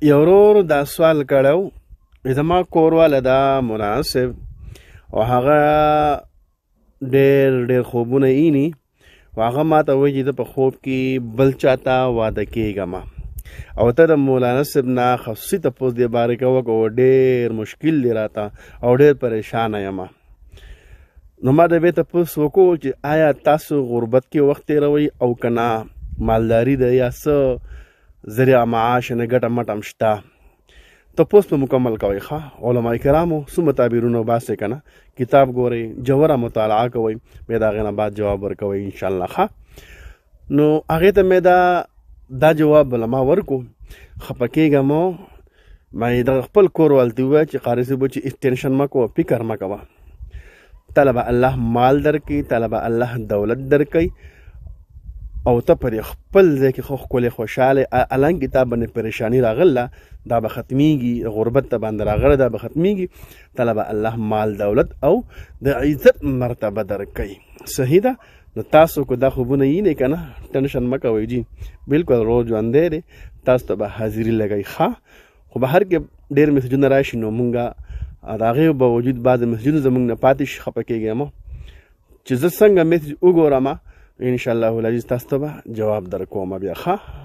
یو ورور دا سوال کړو زما کورواله دا مناسب او هغه ډېر خوبونه اینی او هغه ماته وایي چې زه په خوب کې بل چاته واده کېږم او ته د مولانا صاحب نه خصوصي تپوس دې بارې کوه که ډېر مشکل دی راته او ډېر پریشانه یم. نو ما د دې تپوس وکړو چې آیا تاسو غربت کې وخت تېروئ او که نه مالداري ده یا څه ذریعه معاش نه ګټه مټه هم شته. تپوس په مکمل کوئ ښه. علما کرامو څومره تعبیرونه وباسئ که نه کتاب ګورئ جوره مطالعه کوئ بیا د هغې نه بعد جواب ورکوئ انشاءالله ښه. نو هغې ته مې دا جواب بله ما ورکو خفه کېږم ما یې د خپل کورواله ته وویل چې قاري صاحب چې ټینشن مه کوه فکر مه کوه تاله به الله مال درکوي تاله به الله دولت درکوي او ته پر خپل ځای کې خو ښکلی خوشحاله الانکې تا باندې پریشاني راغله دا به ختمیږي غربت ته باندې راغله دا به ختمیږي تاله به الله مال دولت او د عزت مرتبه درکوي. صحیح ده. نو تاسو که دا خوبونه یینې که نه ټینشن مه کوئ جي بلکل روز ژوندی دی تاسو ته به حاضري لګئ ښه. خو بهر کې ډېر میسجونه راشي نو مونږ د هغې باوجود بعضې میسجونه زمونږ نه پاتې شي خفه کېږم چې زه څنګه میسج وګورم انشاءالله العزیز تاسو ته به جواب در کوم بیا ښه.